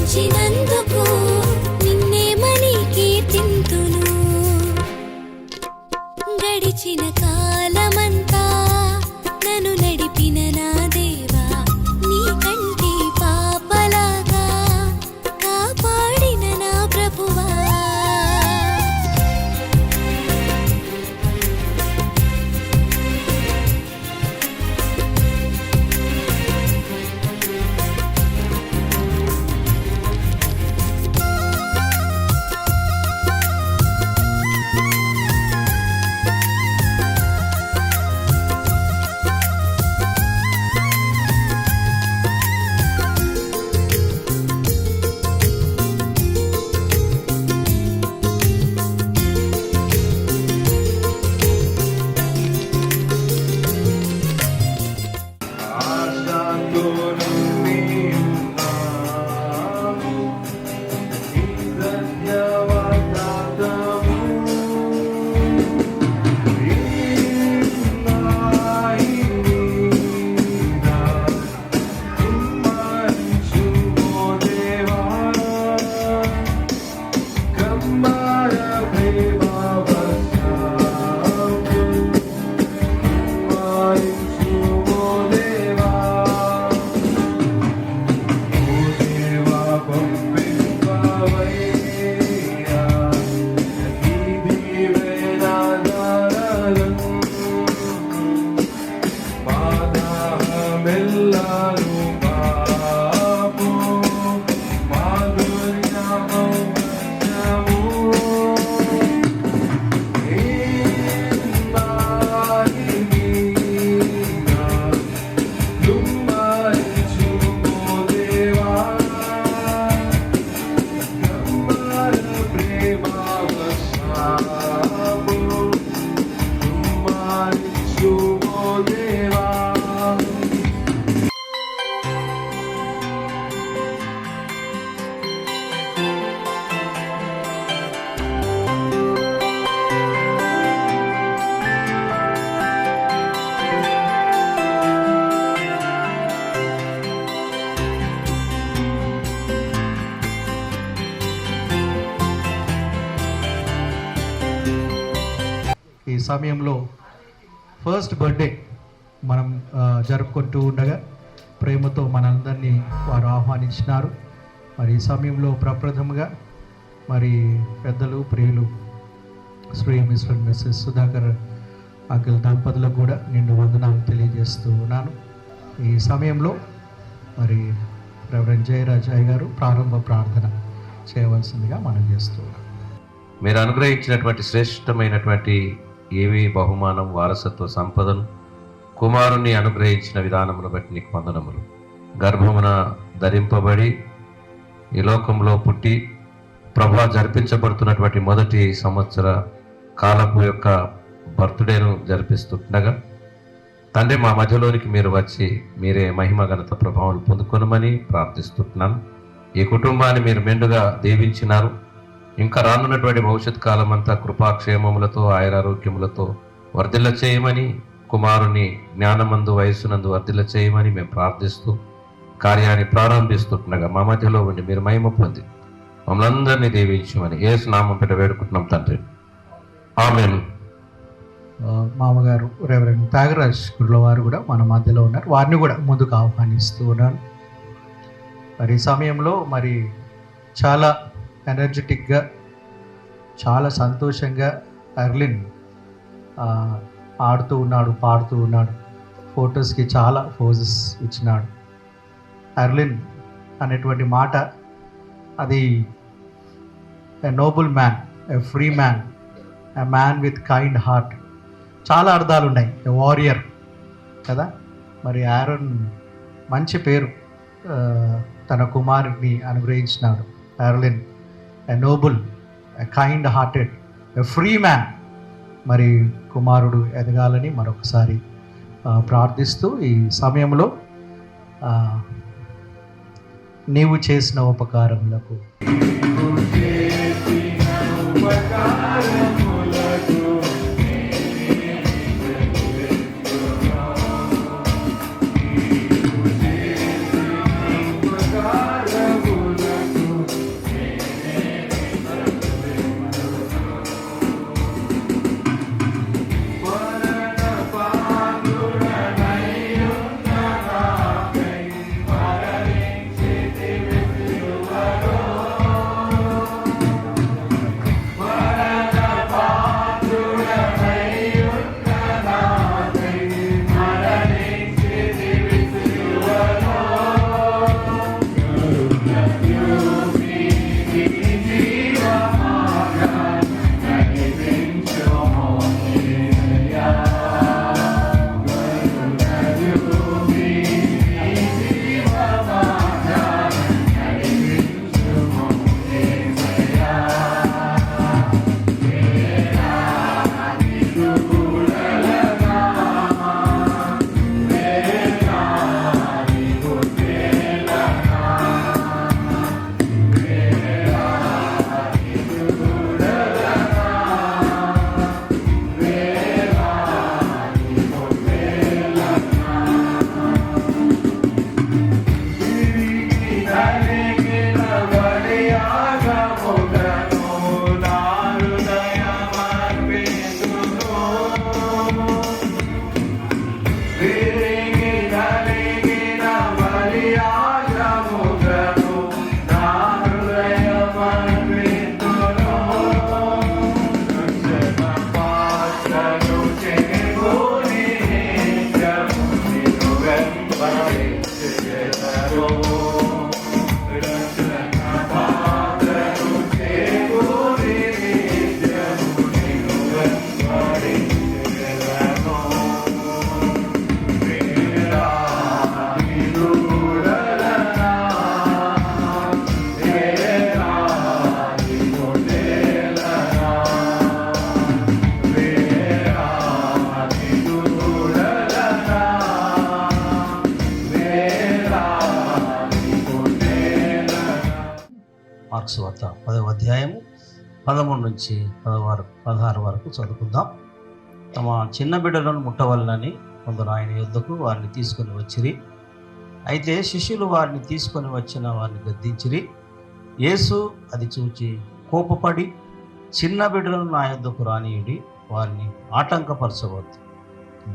రక్షించినందుకు నిన్నేమని కీర్తింతును. గడిచిన కాలమంతా నన్ను నడిపిన నా దేవా, నీ కంటి పాపలాగా కాపాడిన నా ప్రభువా. ఈ సమయంలో ఫస్ట్ బర్త్డే మనం జరుపుకుంటూ ఉండగా ప్రేమతో మనందరినీ వారు ఆహ్వానించినారు. మరి ఈ సమయంలో ప్రప్రథముగా మరి పెద్దలు ప్రియులు Shri mister missus Sudhakar uncle దంపతులకు కూడా నిండు వందనాలు తెలియజేస్తూ ఉన్నాను. ఈ సమయంలో మరి రెవరెండ్ జయరాజ్ అయ్య గారు ప్రారంభ ప్రార్థన చేయవలసిందిగా మనం చేస్తూ ఉన్నాం. మీరు అనుగ్రహించినటువంటి శ్రేష్టమైనటువంటి ఏవి బహుమానం వారసత్వ సంపదను కుమారుణ్ణి అనుగ్రహించిన విధానమును బట్టి నీకు వందనములు. గర్భమున ధరింపబడి ఈ లోకంలో పుట్టి ప్రభా జరిపించబడుతున్నటువంటి మొదటి సంవత్సర కాలపు యొక్క బర్త్డేను జరిపిస్తుండగా తండ్రి మా మధ్యలోనికి మీరు వచ్చి మీరే మహిమ ఘనత ప్రభావం పొందుకొనమని ప్రార్థిస్తున్నాను. ఈ కుటుంబాన్ని మీరు మెండుగా దీవించినారు. ఇంకా రానున్నటువంటి భవిష్యత్ కాలం అంతా కృపాక్షేమములతో ఆయురారోగ్యములతో వర్ధిల్ల చేయమని, కుమారుని జ్ఞానమందు వయస్సునందు వర్ధిల్ల చేయమని మేము ప్రార్థిస్తూ కార్యాన్ని ప్రారంభిస్తుండగా మా మధ్యలో ఉండి మీరు మహిమ పొంది మమ్మల్ని అందరినీ దీవించమని యేసు నామం పేట వేడుకుంటున్నాం తండ్రి, ఆమేన్. మామగారు రెవరెండ్ త్యాగరాజ్ గురుల వారు కూడా మన మధ్యలో ఉన్నారు. వారిని కూడా ముందుకు ఆహ్వానిస్తూ ఉన్నాను. మరి ఈ సమయంలో మరి చాలా ఎనర్జెటిక్గా చాలా సంతోషంగా అర్లిన్ ఆడుతూ ఉన్నాడు, పాడుతూ ఉన్నాడు. ఫొటోస్కి చాలా పోజెస్ ఇచ్చినాడు. అర్లిన్ అనేటువంటి మాట అది a noble man, a free man, a man with kind heart, చాలా అర్థాలు ఉన్నాయి. ఎ వారియర్ కదా. మరి ఆరోన్ మంచి పేరు తన కుమారుడిని అనుగ్రహించినాడు. అర్లిన్ a noble, a kind hearted, a free man. మరి కుమారుడు ఎదగాలని మరొకసారి ప్రార్థిస్తూ ఈ సమయంలో నీవు చేసిన ఉపకారములకు మార్క్స్ వార్త 10వ అధ్యాయము 13 నుంచి 16 వరకు చదువుకుందాం. తమ చిన్న బిడ్డలను ముట్టవలనని కొందరు ఆయన యొద్దకు వారిని తీసుకొని వచ్చిరి. అయితే శిష్యులు వారిని తీసుకొని వచ్చిన వారిని గద్దించిరి. యేసు అది చూచి కోపపడి, చిన్న బిడ్డలను నా యొద్దకు రానియుడి, వారిని ఆటంకపరచవద్దు.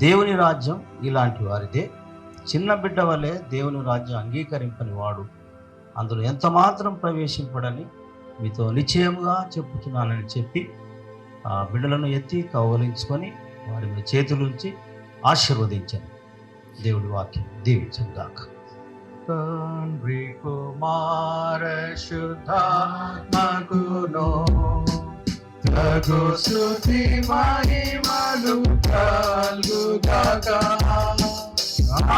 దేవుని రాజ్యం ఇలాంటి వారిదే. చిన్న బిడ్డ వలె దేవుని రాజ్యం అంగీకరింపని వాడు అందులో ఎంత మాత్రం ప్రవేశింపడని మీతో నిశ్చయముగా చెప్పుతున్నానని చెప్పి ఆ బిడ్డలను ఎత్తి కౌగిలించుకొని వారి మీద చేతులుంచి ఆశీర్వదించాను. దేవుడి వాక్యం దీవించుగాక. తండ్రి కుమార శుద్ధాత్మకును తగు స్తుతి మహిమలు కలుగుగాక.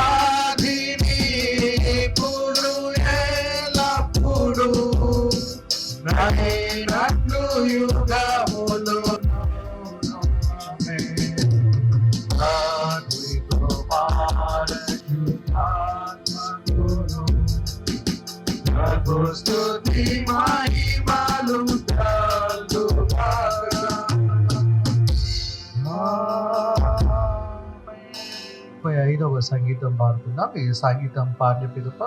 ఆదిని ఇప్పుడు ఎల్లప్పుడు నైనట్లు యుగములు. తండ్రి కుమార శుద్ధాత్మకును తగు స్తుతి మహిమలు కలుగుగాక. 35వ సంగీతం పాడుతున్నాం. ఈ సంగీతం పాడిన పిలుప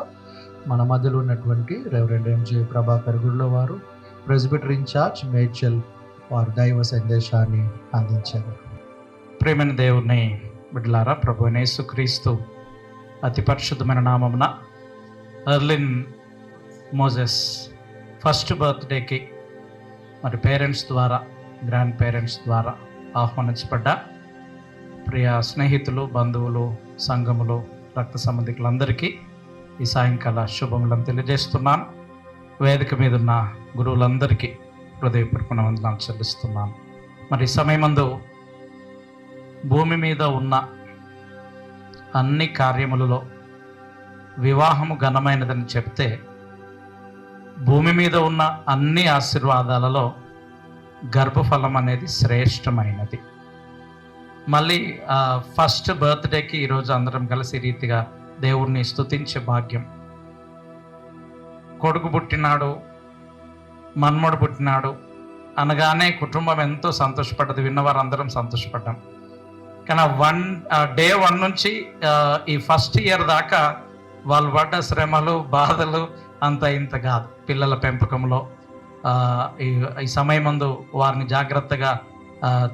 మన మధ్యలో ఉన్నటువంటి రెవరెండ్ ఎంజే ప్రభాకర్ గురుల వారు, ప్రెస్బిటర్ ఇన్ఛార్జ్ మేడ్చల్ వారు దైవ సందేశాన్ని అందించారు. ప్రేమైన దేవుని బిడ్డలారా, ప్రభు యేసుక్రీస్తు అతి పరిశుద్ధమైన నామమున ఎర్లిన్ మోజెస్ ఫస్ట్ బర్త్డేకి మరి పేరెంట్స్ ద్వారా, గ్రాండ్ పేరెంట్స్ ద్వారా ఆహ్వానించబడ్డ ప్రియ స్నేహితులు, బంధువులు, సంఘములు, రక్త సంబంధికులందరికీ ఈ సాయంకాల శుభములను తెలియజేస్తున్నాను. వేదిక మీద ఉన్న గురువులందరికీ హృదయపూర్వక వందనాలు చెల్లిస్తున్నాను. మరి ఈ సమయమందు భూమి మీద ఉన్న అన్ని కార్యములలో వివాహము ఘనమైనదని చెప్తే, భూమి మీద ఉన్న అన్ని ఆశీర్వాదాలలో గర్భఫలం అనేది శ్రేష్టమైనది. మళ్ళీ ఫస్ట్ బర్త్డేకి ఈరోజు అందరం కలిసి రీతిగా దేవుణ్ణి స్తుతించే భాగ్యం. కొడుకు పుట్టినాడు, మన్మడు పుట్టినాడు అనగానే కుటుంబం ఎంతో సంతోషపడ్డది. విన్నవారు అందరం సంతోషపడ్డాం. కానీ డే 1 నుంచి ఈ ఫస్ట్ ఇయర్ దాకా వాళ్ళు పడ్డ శ్రమలు, బాధలు అంత ఇంత కాదు. పిల్లల పెంపకంలో ఈ సమయమందు వారిని జాగ్రత్తగా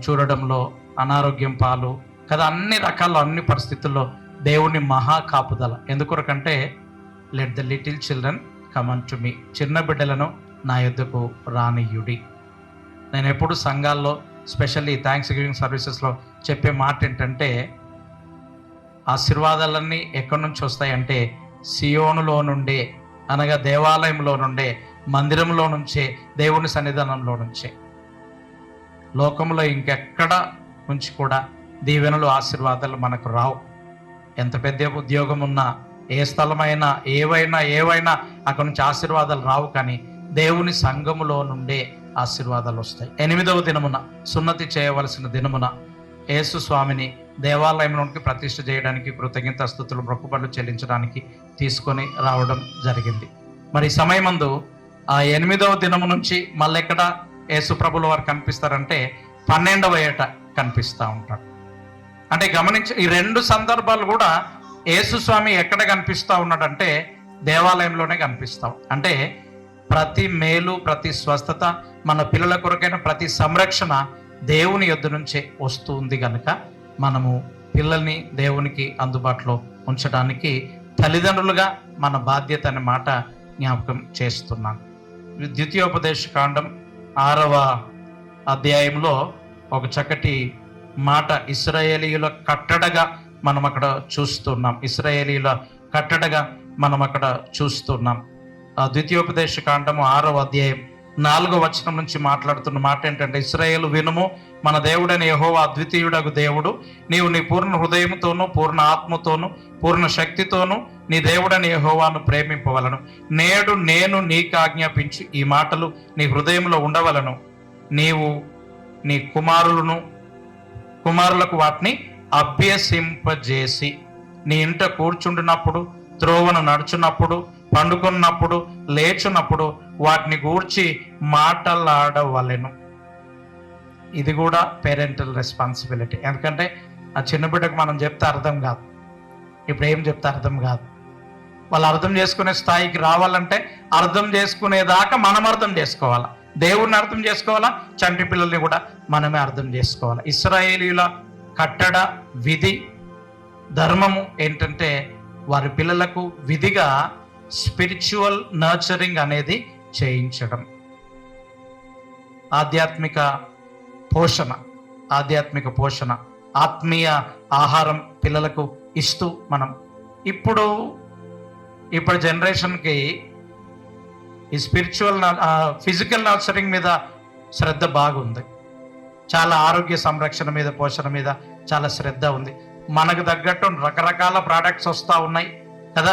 చూడడంలో, అనారోగ్యం పాలు కదా, అన్ని రకాల్లో, అన్ని పరిస్థితుల్లో దేవుని మహా కాపుదల. ఎందుకొరకంటే let the little children come unto me, చిన్న బిడ్డలను నా యొద్దకు రానియుడి. నేను ఎప్పుడు సంఘాల్లో, స్పెషల్లీ థ్యాంక్స్ గివింగ్ సర్వీసెస్లో చెప్పే మాట ఏంటంటే, ఆశీర్వాదాలన్నీ ఎక్కడి నుంచి వస్తాయంటే సియోనులో నుండే, అనగా దేవాలయంలో నుండే, మందిరంలో నుంచే, దేవుని సన్నిధానంలో నుంచే. లోకంలో ఇంకెక్కడ నుంచి కూడా దీవెనలు, ఆశీర్వాదాలు మనకు రావు. ఎంత పెద్ద ఉద్యోగం ఉన్నా, ఏ స్థలమైనా, ఏవైనా అక్కడ నుంచి ఆశీర్వాదాలు రావు. కానీ దేవుని సంఘములో నుండే ఆశీర్వాదాలు వస్తాయి. 8వ దినమున, సున్నతి చేయవలసిన దినమున యేసు స్వామిని దేవాలయంలోనికి ప్రతిష్ఠ చేయడానికి, కృతజ్ఞతాస్తుతులు, మొక్కుబడులు చెల్లించడానికి తీసుకొని రావడం జరిగింది. మరి ఈ సమయమందు ఆ 8వ దినము నుంచి మళ్ళీ ఎక్కడ యేసు ప్రభుల వారు కనిపిస్తారంటే 12వ ఏట కనిపిస్తూ ఉంటాడు. అంటే గమనించి, ఈ 2 సందర్భాలు కూడా యేసు స్వామి ఎక్కడ కనిపిస్తూ ఉన్నాడంటే దేవాలయంలోనే కనిపిస్తాం. అంటే ప్రతి మేలు, ప్రతి స్వస్థత, మన పిల్లల కొరకైన ప్రతి సంరక్షణ దేవుని యొద్ద నుంచే వస్తూ ఉంది కనుక మనము పిల్లల్ని దేవునికి అందుబాటులో ఉంచడానికి తల్లిదండ్రులుగా మన బాధ్యత అనే మాట జ్ఞాపకం చేస్తున్నాను. ద్వితీయోపదేశ కాండం 6వ అధ్యాయంలో ఒక చక్కటి మాట ఇశ్రాయేలీయుల కట్టడగా మనం అక్కడ చూస్తున్నాం. ఇశ్రాయేలీయుల కట్టడగా మనం అక్కడ చూస్తున్నాం. ద్వితీయోపదేశ కాండము 6వ అధ్యాయం 4వ వచనం నుంచి మాట్లాడుతున్న మాట ఏంటంటే, ఇశ్రాయేలు వినుము, మన దేవుడైన యెహోవా అద్వితీయుడగు దేవుడు. నీవు నీ పూర్ణ హృదయముతోనూ, పూర్ణ ఆత్మతోనూ, పూర్ణ శక్తితోనూ నీ దేవుడైన యెహోవాను ప్రేమింపవలను. నేడు నేను నీకు ఆజ్ఞాపించి ఈ మాటలు నీ హృదయంలో ఉండవలను. నీవు నీ కుమారులకు వాటిని అభ్యసింపజేసి, నీ ఇంట కూర్చుండినప్పుడు, త్రోవను నడుచున్నప్పుడు, పండుకున్నప్పుడు, లేచున్నప్పుడు వాటిని గూర్చి మాటలాడవలెను. ఇది కూడా పేరెంటల్ రెస్పాన్సిబిలిటీ. ఎందుకంటే ఆ చిన్న బిడ్డకు మనం చెప్తే అర్థం కాదు, ఇప్పుడు ఏం చెప్తే అర్థం కాదు. వాళ్ళు అర్థం చేసుకునే స్థాయికి రావాలంటే అర్థం చేసుకునేదాకా మనం అర్థం చేసుకోవాలా, దేవుణ్ణి అర్థం చేసుకోవాలా, చంటి పిల్లల్ని కూడా మనమే అర్థం చేసుకోవాలి. ఇశ్రాయేలీయుల కట్టడ విధి ధర్మము ఏంటంటే వారి పిల్లలకు విధిగా స్పిరిచువల్ నర్చరింగ్ అనేది చేయించడం, ఆధ్యాత్మిక పోషణ, ఆత్మీయ ఆహారం పిల్లలకు ఇస్తూ మనం ఇప్పుడు జనరేషన్కి ఈ స్పిరిచువల్ ఫిజికల్ నర్చరింగ్ మీద శ్రద్ధ బాగుంది. చాలా ఆరోగ్య సంరక్షణ మీద, పోషణ మీద చాలా శ్రద్ధ ఉంది. మనకు తగ్గట్టు రకరకాల ప్రోడక్ట్స్ వస్తూ ఉన్నాయి కదా,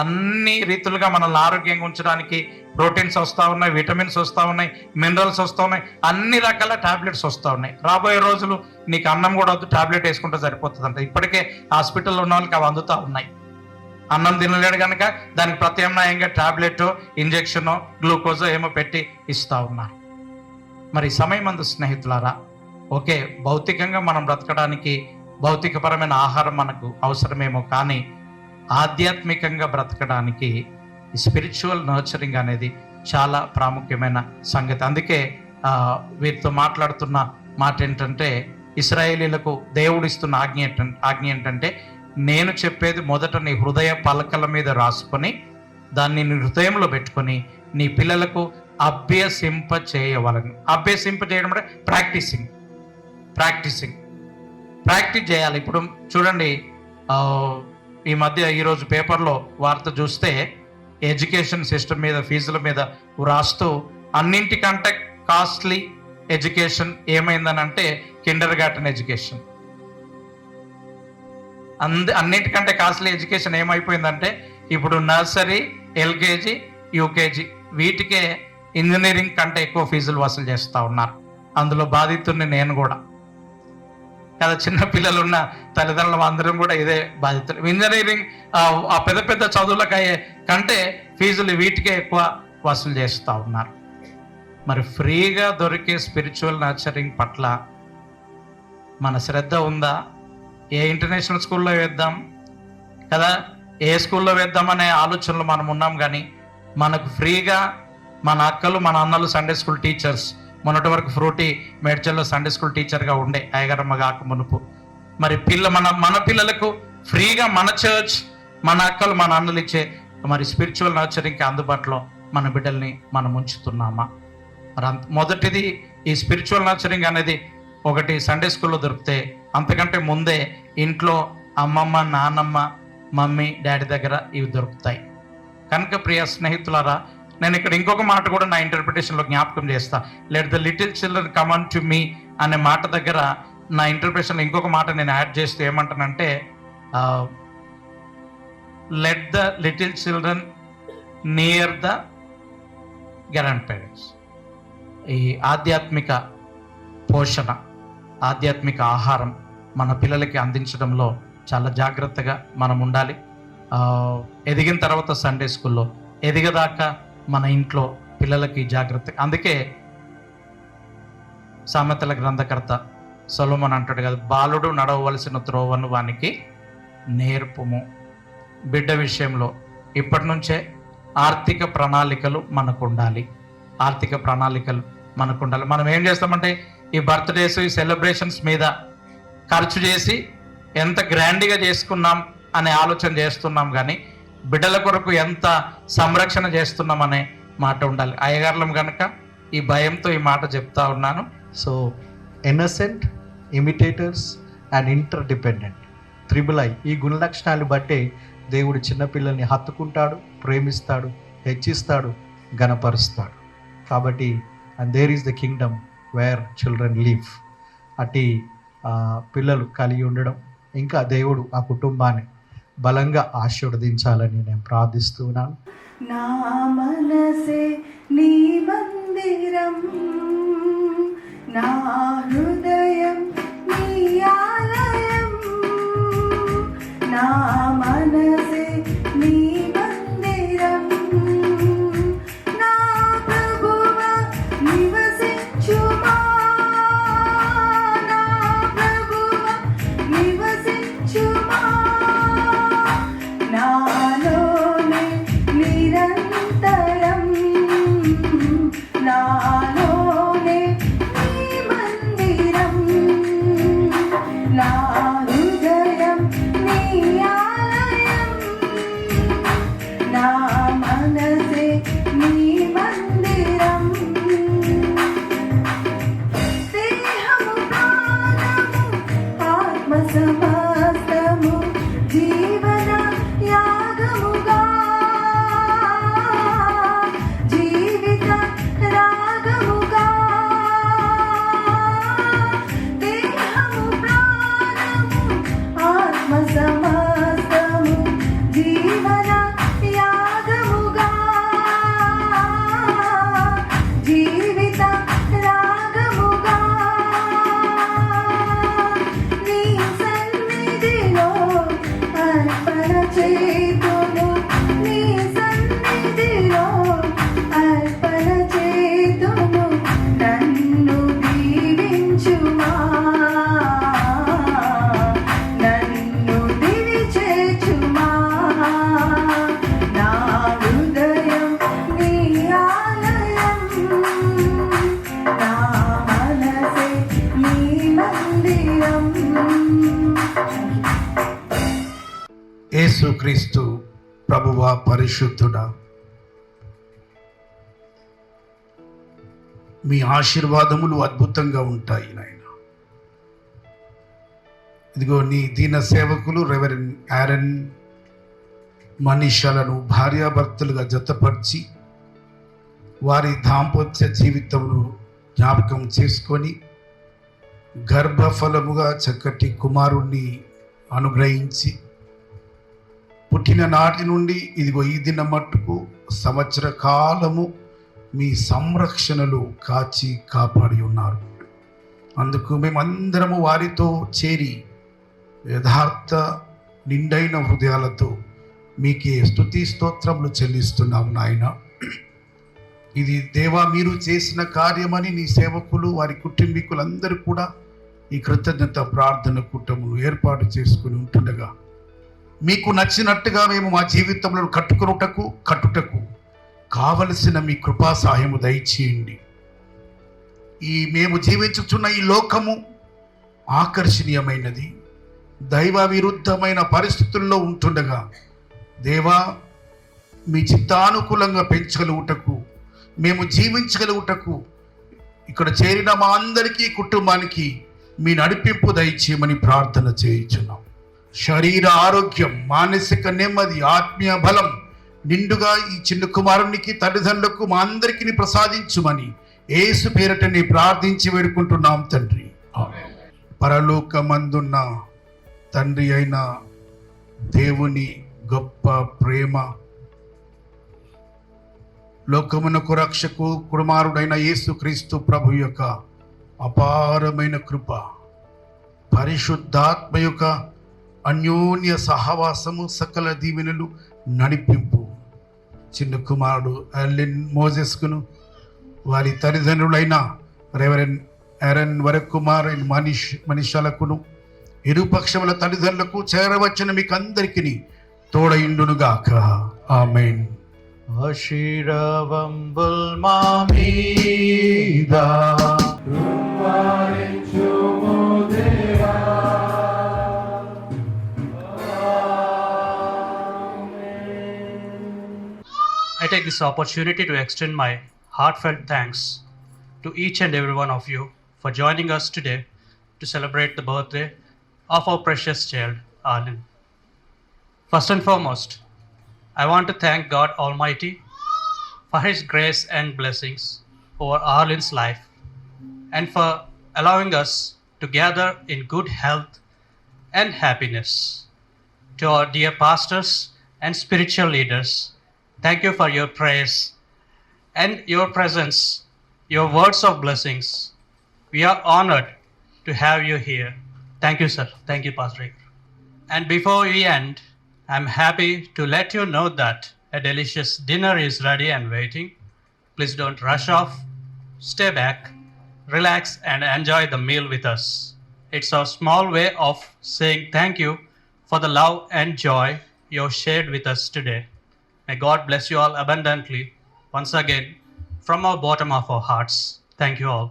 అన్ని రీతులుగా మనల్ని ఆరోగ్యంగా ఉంచడానికి ప్రోటీన్స్ వస్తూ ఉన్నాయి, విటమిన్స్ వస్తూ ఉన్నాయి, మినరల్స్ వస్తూ ఉన్నాయి, అన్ని రకాల టాబ్లెట్స్ వస్తూ ఉన్నాయి. రాబోయే రోజులు నీకు అన్నం కూడా వద్దు, టాబ్లెట్ వేసుకుంటే సరిపోతుంది అంట. ఇప్పటికే హాస్పిటల్లో ఉన్న వాళ్ళకి అవి అందుతూ ఉన్నాయి. అన్నం తినలేడు కనుక దానికి ప్రత్యామ్నాయంగా టాబ్లెట్, ఇంజెక్షను, గ్లూకోజో ఏమో పెట్టి ఇస్తూ ఉన్నారు. మరి సమయం అందు స్నేహితులారా, ఓకే భౌతికంగా మనం బ్రతకడానికి భౌతికపరమైన ఆహారం మనకు అవసరమేమో, కానీ ఆధ్యాత్మికంగా బ్రతకడానికి స్పిరిచువల్ నర్చరింగ్ అనేది చాలా ప్రాముఖ్యమైన సంగతి. అందుకే వీరితో మాట్లాడుతున్న మాట ఏంటంటే, ఇశ్రాయేలీలకు దేవుడు ఇస్తున్న ఆజ్ఞ ఏంటంటే, నేను చెప్పేది మొదట నీ హృదయ పలకల మీద రాసుకొని దాన్ని నీ హృదయంలో పెట్టుకొని నీ పిల్లలకు అభ్యసింప చేయవలను. అభ్యసింప చేయడం అంటే ప్రాక్టీస్ చేయాలి. ఇప్పుడు చూడండి, ఈ మధ్య ఈరోజు పేపర్లో వార్త చూస్తే ఎడ్యుకేషన్ సిస్టమ్ మీద, ఫీజుల మీద రాస్తూ అన్నింటికంటే కాస్ట్లీ ఎడ్యుకేషన్ ఏమైందని అంటే కిండర్ గార్టెన్ ఎడ్యుకేషన్. అన్నిటికంటే కాస్ట్లీ ఎడ్యుకేషన్ ఏమైపోయిందంటే ఇప్పుడు నర్సరీ, ఎల్కేజీ, యూకేజీ వీటికే ఇంజనీరింగ్ కంటే ఎక్కువ ఫీజులు వసూలు చేస్తూ ఉన్నారు. అందులో బాధితుడిని నేను కూడా కదా, చిన్న పిల్లలు ఉన్న తల్లిదండ్రులు అందరం కూడా ఇదే బాధితులు. ఇంజనీరింగ్ ఆ పెద్ద పెద్ద చదువులకు కంటే ఫీజులు వీటికే ఎక్కువ వసూలు చేస్తూ ఉన్నారు. మరి ఫ్రీగా దొరికే స్పిరిచువల్ నర్చరింగ్ పట్ల మన శ్రద్ధ ఉందా? ఏ ఇంటర్నేషనల్ స్కూల్లో వేద్దాం కదా, ఏ స్కూల్లో వేద్దామనే ఆలోచనలో మనం ఉన్నాం. కానీ మనకు ఫ్రీగా మన అక్కలు, మన అన్నలు సండే స్కూల్ టీచర్స్, మొన్నటి వరకు ఫ్రూటీ మేడ్చల్లో సండే స్కూల్ టీచర్గా ఉండే అయ్యగారమ్మ కాక మునుపు, మరి మన పిల్లలకు ఫ్రీగా మన చర్చ్, మన అక్కలు, మన అన్నలు ఇచ్చే మరి స్పిరిచువల్ నర్చరింగ్కి అందుబాటులో మన బిడ్డల్ని మనం ఉంచుతున్నామా? మరి మొదటిది ఈ స్పిరిచువల్ నర్చరింగ్ అనేది ఒకటి సండే స్కూల్లో దొరికితే, అంతకంటే ముందే ఇంట్లో అమ్మమ్మ, నాన్నమ్మ, మమ్మీ, డాడీ దగ్గర ఇవి దొరుకుతాయి. కనుక ప్రియ స్నేహితులారా, నేను ఇక్కడ ఇంకొక మాట కూడా నా ఇంటర్ప్రిటేషన్లో జ్ఞాపకం చేస్తా. Let the little children come unto me అనే మాట దగ్గర నా ఇంటర్ప్రిటేషన్లో ఇంకొక మాట నేను యాడ్ చేస్తూ ఏమంటానంటే, let the little children near the grandparents. ఈ ఆధ్యాత్మిక పోషణ, ఆధ్యాత్మిక ఆహారం మన పిల్లలకి అందించడంలో చాలా జాగ్రత్తగా మనం ఉండాలి. ఎదిగిన తర్వాత సండే స్కూల్లో, ఎదిగదాకా మన ఇంట్లో పిల్లలకి జాగ్రత్త. అందుకే సామెతల గ్రంథకర్త సొలొమోను అంటాడు కదా, బాలుడు నడవవలసిన త్రోవను వానికి నేర్పుము. బిడ్డ విషయంలో ఇప్పటి నుంచే ఆర్థిక ప్రణాళికలు మనకు ఉండాలి. మనం ఏం చేస్తామంటే ఈ బర్త్డేస్, ఈ సెలబ్రేషన్స్ మీద ఖర్చు చేసి ఎంత గ్రాండ్గా చేసుకున్నాం అనే ఆలోచన చేస్తున్నాం, కానీ బిడ్డల కొరకు ఎంత సంరక్షణ చేస్తున్నాం అనే మాట ఉండాలి. అయ్యగారులం కనుక ఈ భయంతో ఈ మాట చెప్తా ఉన్నాను. So innocent, imitators and interdependent, triple I, ఈ గుణలక్షణాలు బట్టే దేవుడు చిన్నపిల్లల్ని హత్తుకుంటాడు, ప్రేమిస్తాడు, హెచ్చిస్తాడు, గణపరుస్తాడు. కాబట్టి and there is the kingdom where children live. అట్టి పిల్లలు కలిగి ఉండడం, ఇంకా దేవుడు ఆ కుటుంబాన్ని బలంగా ఆశీర్వదించాలని నేను ప్రార్థిస్తున్నాను. నా మనసే నీ మందిరం, నా హృదయం నీ ఆలయం, నా మనసే నీ మందిరం, పరిశుద్ధుడా, మీ ఆశీర్వాదములు అద్భుతంగా ఉంటాయి నాయన. ఇదిగో నీ దీన సేవకులు రెవరెండ్ ఆరన్ మనీషాలను భార్యాభర్తలుగా జతపరిచి వారి దాంపత్య జీవితమును జ్ఞాపకం చేసుకొని గర్భఫలముగా చక్కటి కుమారుణ్ణి అనుగ్రహించి పుట్టిన నాటి నుండి ఇదిగో ఈ దిన మట్టుకు సంవత్సర కాలము మీ సంరక్షణలు కాచి కాపాడి ఉన్నారు. అందుకు మేమందరము వారితో చేరి యథార్థ నిండైన హృదయాలతో మీకే స్తుతి స్తోత్రములు చెల్లిస్తున్నాము నాయన. ఇది దేవా మీరు చేసిన కార్యమని నీ సేవకులు వారి కుటుంబీకులందరూ కూడా ఈ కృతజ్ఞత ప్రార్థన కూటములు ఏర్పాటు చేసుకుని ఉంటుండగా మీకు నచ్చినట్టుగా మేము మా జీవితంలో కట్టుటకు కావలసిన మీ కృపా సహాయము దయచేయండి. మేము జీవించుచున్న ఈ లోకము ఆకర్షణీయమైనది, దైవ విరుద్ధమైన పరిస్థితుల్లో ఉంటుండగా దేవా మీ చిత్తానుకూలంగా పెంచగలుగుటకు, మేము జీవించగలుగుటకు ఇక్కడ చేరిన మా అందరికీ కుటుంబానికి మీ నడిపింపు దయచేయమని ప్రార్థన చేయించున్నాం. శరీర ఆరోగ్యం, మానసిక నెమ్మది, ఆత్మీయ బలం నిండుగా ఈ చిన్న కుమారునికి తల్లిదండ్రులకు మా అందరికీ ప్రసాదించుమని యేసు పేరటని ప్రార్థించి వేడుకుంటున్నాం తండ్రి. పరలోకమందున్న తండ్రి అయిన దేవుని గొప్ప ప్రేమ, లోకమునకు రక్షకు కుమారుడైన యేసుక్రీస్తు ప్రభు యొక్క అపారమైన కృప, పరిశుద్ధాత్మ యొక్క అన్యోన్య సహవాసము, సకల దీవెనలు నడిపింపు చిన్న కుమారుడు అర్లిన్ మోజెస్కును వారి తల్లిదండ్రులైన రెవరెండ్ ఆరన్ వరకుమార్ మనీషాలకును ఇరుపక్షముల తల్లిదండ్రులకు చేరవచ్చిన మీకు అందరికీ తోడయిండునుగాక. ఆమేన్. ఆశీర్వాదంబుల్ మా మీద I take this opportunity to extend my heartfelt thanks to each and every one of you for joining us today to celebrate the birthday of our precious child, Arlen. First and foremost, I want to thank God Almighty for His grace and blessings over Arlen's life and for allowing us to gather in good health and happiness. To our dear pastors and spiritual leaders, thank you for your prayers and your presence, your words of blessings. We are honored to have you here. Thank you, sir. Thank you, Pastor Igor. And before we end, I'm happy to let you know that a delicious dinner is ready and waiting. Please don't rush off. Stay back, relax, and enjoy the meal with us. It's our small way of saying thank you for the love and joy you've shared with us today. May God bless you all abundantly. Once again, from our bottom of our hearts, thank you all.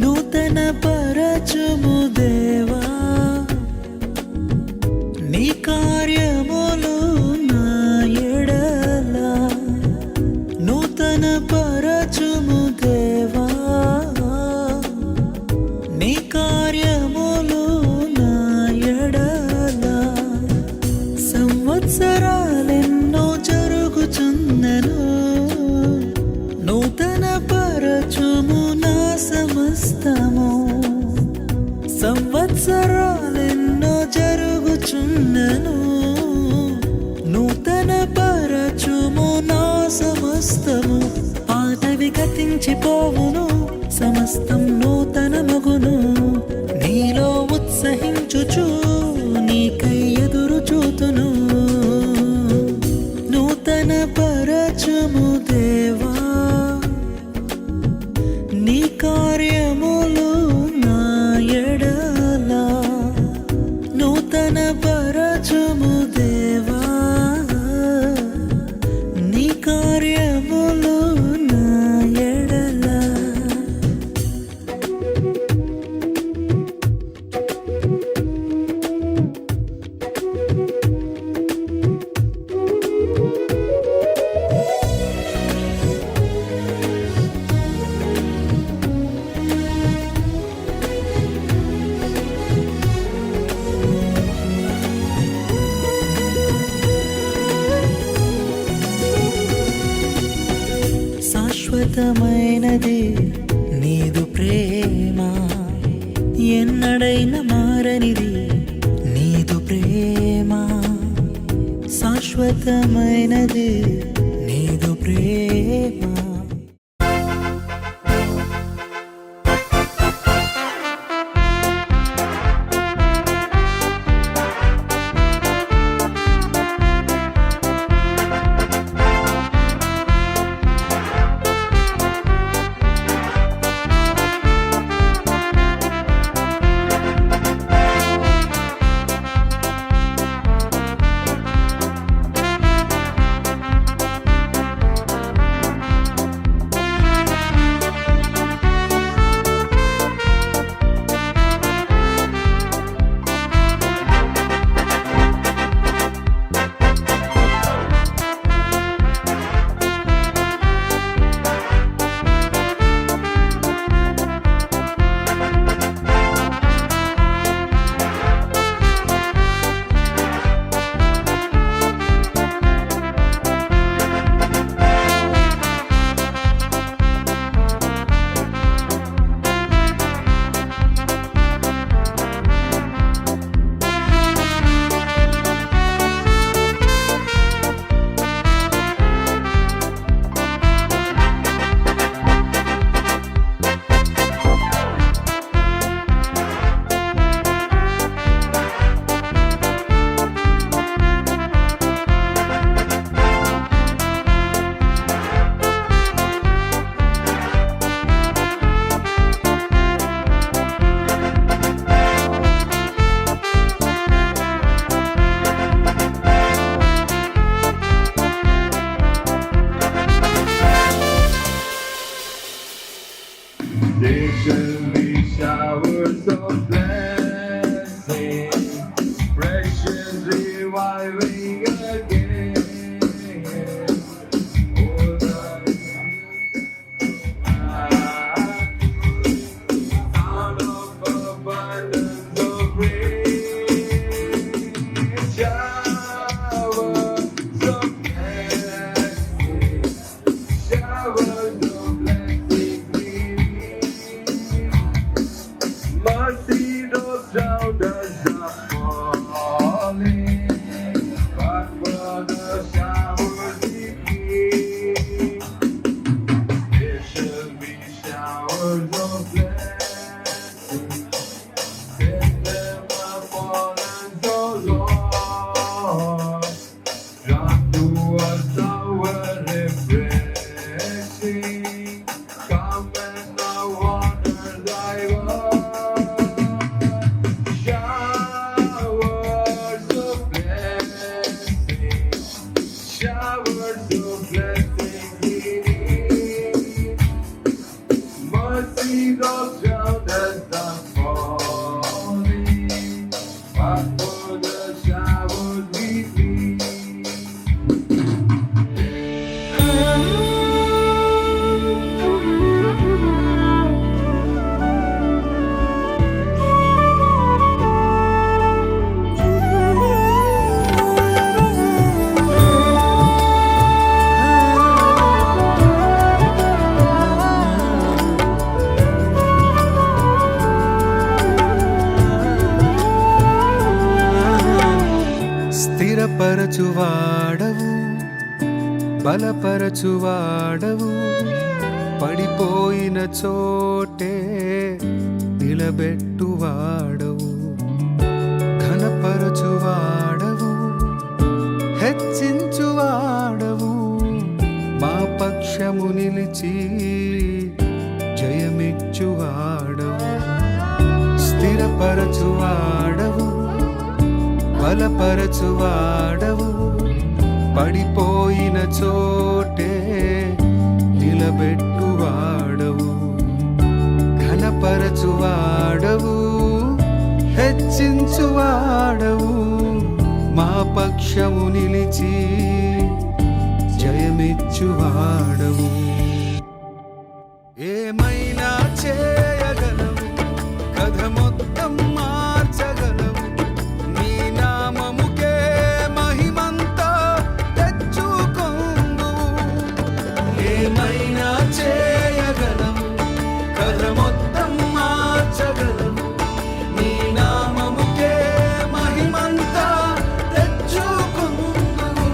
నూతన పరచుము దేవా నీ కార్యములు నా ఎడల, నూతన పరచుము దేవా నీ కార్యములు నా ఎడల. సంవత్సరాలెన్నో జరుగుచున్నను, నూతన పరచుము నా సమస్తము. సంవత్సరాలెన్నో జరుగుచున్నను, నూతన పరచుము నా సమస్తము. పాతవి గతించిపోవును, సమస్తం నూతన మగును. నీలో ఉత్సహించుచు నీకై ఎదురు చూతును. నూతన పరచుము దేవా నీ కార్యములు నా ఎడల, నూతన పరచుము దేవా శాశ్వతమైనది నీదు ప్రేమ, ఎన్నడైనా మారనిది నీదు ప్రేమ, శాశ్వతమైనది నీదు ప్రేమ. There shall be showers of blessing, precious reviving again. Oh, the sound of abundance of rain, showers of blessing, showers of blessing. Mercy those round us are falling, but for the showers we keep, there shall be showers of blessing. Send them upon us, O Lord. Grant to us our refreshing. Come and now water thy word. Showers of blessing, showers of blessing we need. Mercy those round us are falling, but for the showers we need. స్థిరపరచువాడవు, బలపరచువాడవు, పడిపోయిన చోటే నిలబెట్టువాడవు, ఘనపరచువాడవు, హెచ్చించువాడవు, మా పక్షము నిలిచి జయమిచ్చువాడవు. స్థిరపరచువాడవు, బలపరచువాడవు, పడిపోయిన చోటే నిలబెట్టువాడవు, ఘనపరచువాడవు, హెచ్చించువాడవు, మా పక్షము నిలిచి జయమిచ్చువాడవు. ఏమైనా చేయగలవు, కథ మొత్తం మార్చగలవు, నీ నామముకే మహిమంతా తెచ్చుకొందువు. ఏమైనా చేయగలవు, కథ మొత్తం మార్చగలవు. నీ నామముకే మహిమంతా తెచ్చుకుందువు.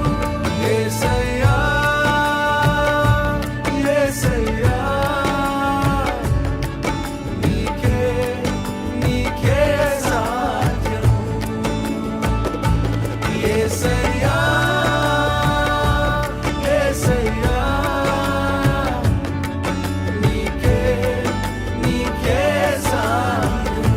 యేసయ్యా, యేసయ్యా, నీకే నీకే సాధ్యం. యేసయ్యా, యేసయ్యా, నీకే నీకే సాధ్యం.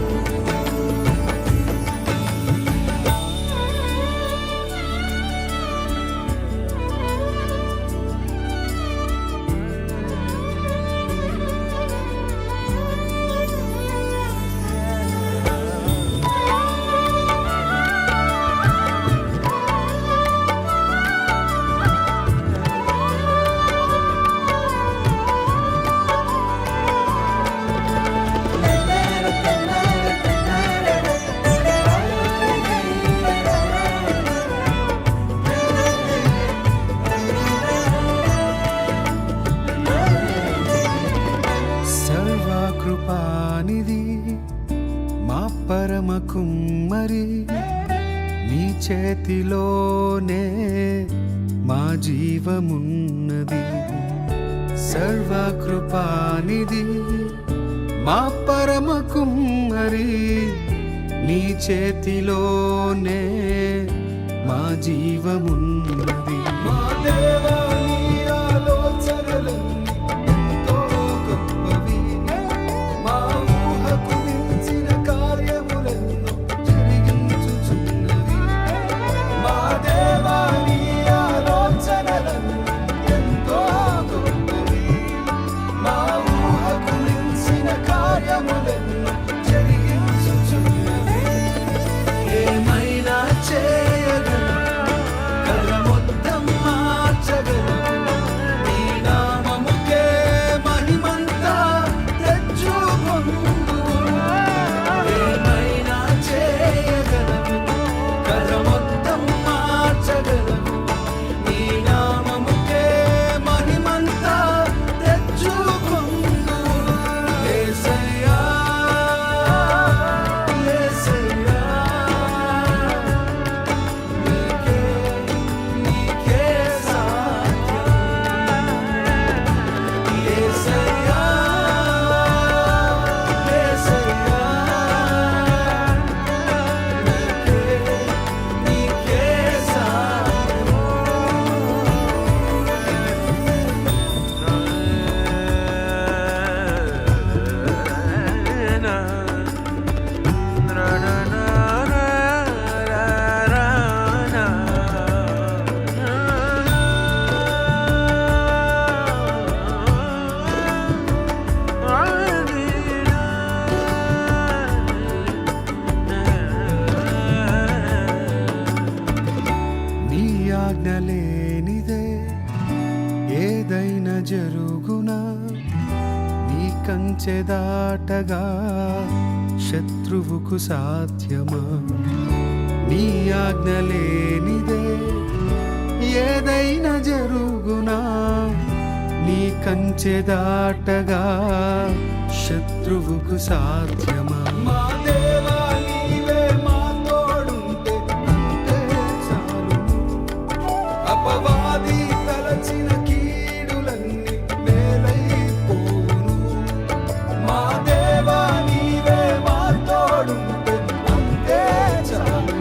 సర్వకృపానిధి మా పరమ కుమ్మరి, నీ చేతిలోనే మా జీవమున్నది. సర్వకృపానిధి మా పరమ కుమ్మరి, నీ చేతిలోనే మా జీవమున్నది. మా దేవా, నీ ఆలోచనలన్నీ ఎంతో గొప్పవి. మా ఊహకు మించిన కార్యములెన్నో జరిగించుచున్నవి. మా దేవా, నీ ఆలోచనలన్నీ ఎంతో గొప్పవి. మా ఊహకు మించిన కార్యములెన్నో జరిగించుచున్నవి. ఏమైనా చేయగలవు, కథ మొత్తం మార్చగలవు. నీ నామముకే మహిమంతా తెచ్చుకొందువు. ఏమైనా చేయగలవు, కథ మొత్తం మార్చగలవు. నీ నామముకే మహిమంతా తెచ్చుకొందువు. యేసయ్యా, యేసయ్యా, నీకే నీకే సాధ్యం. యేసయ్యా, యేసయ్యా, నీకే నీకే సాధ్యం. నీ ఆజ్ఞ లేనిదే ఏదైనా జరుగునా, నీ కంచె దాటగా శత్రువుకు సాధ్యమా. నీ ఆజ్ఞ లేనిదే ఏదైనా జరుగునా, నీ కంచె దాటగా శత్రువుకు సాధ్యమా. మా దేవా, నీవే మా తోడుంటే అంతే చాలు. అపవాది తలచిన కీడులన్నీ మేలైపోవును. మా దేవా, నీవే మా తోడుంటే అంతే చాలు.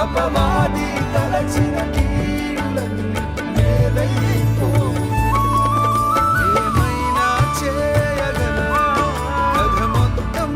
అపవాది తలచిన కీడులన్నీ మేలైపోవును. ఏమైనా చేయగలవు, కథ మొత్తం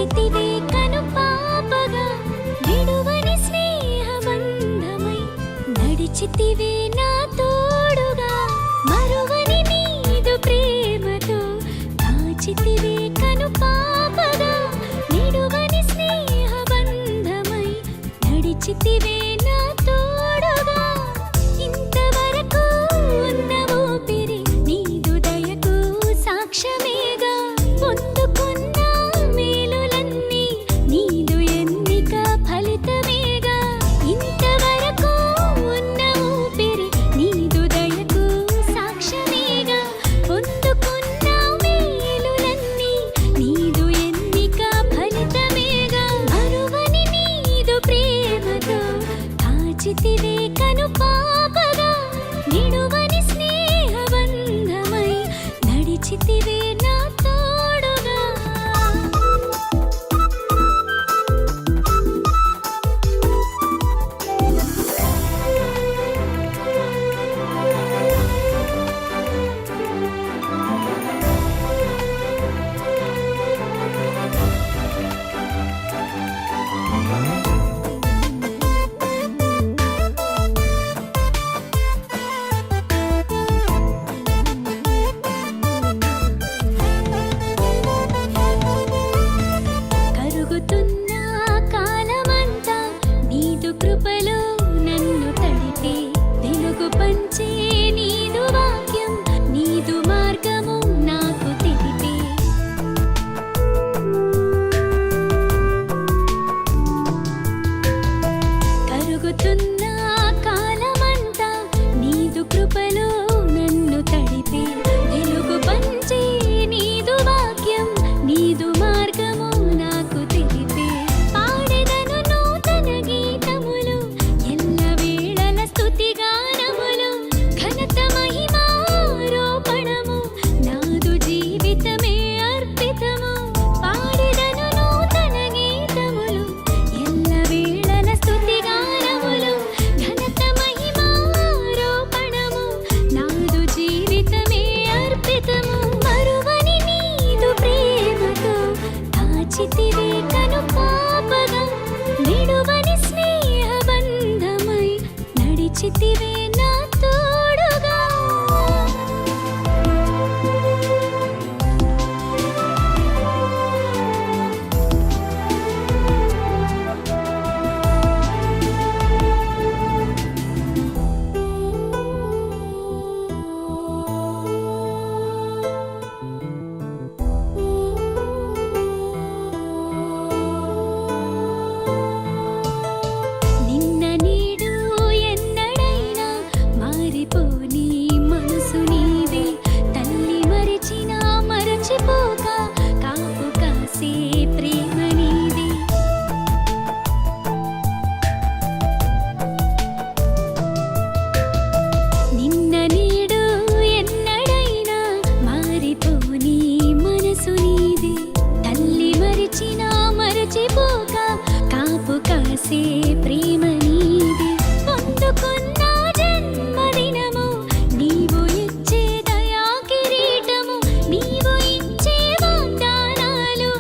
దాచితివే కను పాపగా విడువని స్నేహబంధమై నడిచితివే నా తోడుగా మరువని నీదు ప్రేమతో దాచితివే కను పాపగా విడువని స్నేహబంధమై నడిచితివే నా తోడుగా ఇంతవరకు ఉన్న ఊపిరి నీదు దయకు సాక్ష్యమేగా పొందుకున్న మేలులన్నీ నీదు ఎన్నిక ఫలితమేగా ఇంతవరకు ఉన్న ఊపిరి నీదు దయకు సాక్ష్యమేగా పొందుకున్న మేలులన్నీ నీదు ఎన్నిక ఫలితమేగా మరువని నీదు ప్రేమతో దాచితివే కను పాపగా విడువని స్నేహబంధమై నడిచితివే నా తోడుగా కరుగుతున్న కాలమంతా నీదు కృపలో నన్ను తడిపే వెలుగు పంచే నీదు వాక్యం నీదు మార్గము నాకు తెలిపే కరుగుతున్న కాలమంతా నీదు కృపలో నన్ను తడిపే వెలుగు పంచే నీదు వాక్యం నీదు మార్గము నాకు తెలిపే పాడెదను నూతన గీతములు ఎల్ల వేళల స్తుతి గానములు ఘనత మహిమారోపణము నాదు జీవితమే అర్పితము పాడెదను నూతన గీతములు ఎల్ల వేళల స్తుతి గానములు ఘనత మహిమారోపణము నాదు జీవితమే అర్పితము మరువని నీదు ప్రేమతో దాచితివే కను పాపగా విడువని స్నేహబంధమై నడిచితివే నా తోడుగా నిన్న నీడు ఎన్నడైనా మారిపోని మనసు నీవే తల్లి మరిచిన మరచిపోక కాపు కాసే ప్రేమ నీదే నిన్న నీడు ఎన్నడైనా మారిపోని మనసు నీదే తల్లి మరిచిన మరచిపోక కాపు కాసే ప్రేమ నీదే పొందుకున్న జన్మదినము నీవు ఇచ్చే దయా కిరీటము నీవు ఇచ్చే వాగ్దానాలు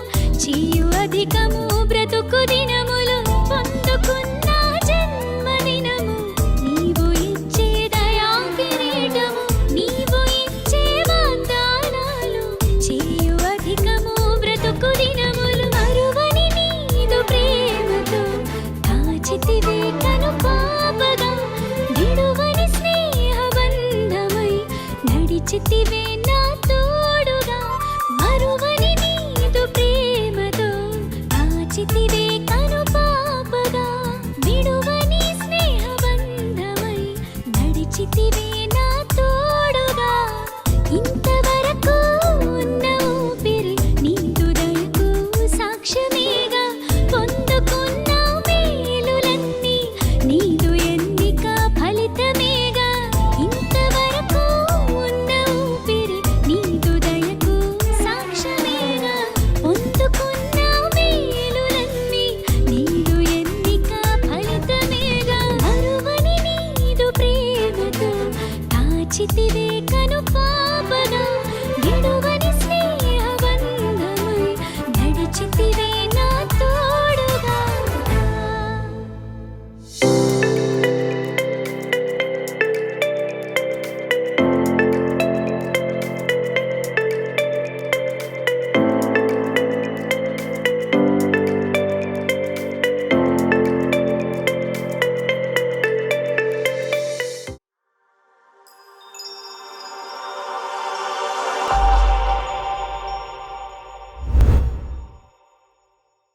చేయు అధికము బ్రతుకు దినములు పొందుకున్న జన్మదినము నీవు ఇచ్చే దయా కిరీటము నీవు ఇచ్చే వాగ్దానాలు చేయు అధికము బ్రతుకు దినములు మరువని నీదు ప్రేమతో దాచితివే కను పాపగా విడువని స్నేహబంధమై నడిచితివే నా తోడుగా మరువని నీదు ప్రేమతో దాచితివే కను పాపగా విడువని స్నేహబంధమై నడిచితివే నా తోడుగా ఇంతవరకు ఉన్న ఊపిరి నీదు దయకు సాక్ష్యమేగా పొందుకున్న మేలులన్నీ నీదు ఎన్నిక ఫలితమేగా ఇంతవరకు ఉన్న ఊపిరి నీదు దయకు సాక్ష్యమేగా పొందుకున్న మేలులన్నీ నీదు ఎన్నిక ఫలితమేగా మరువని నీదు ప్రేమతో దాచితివే కను పాపగా విడు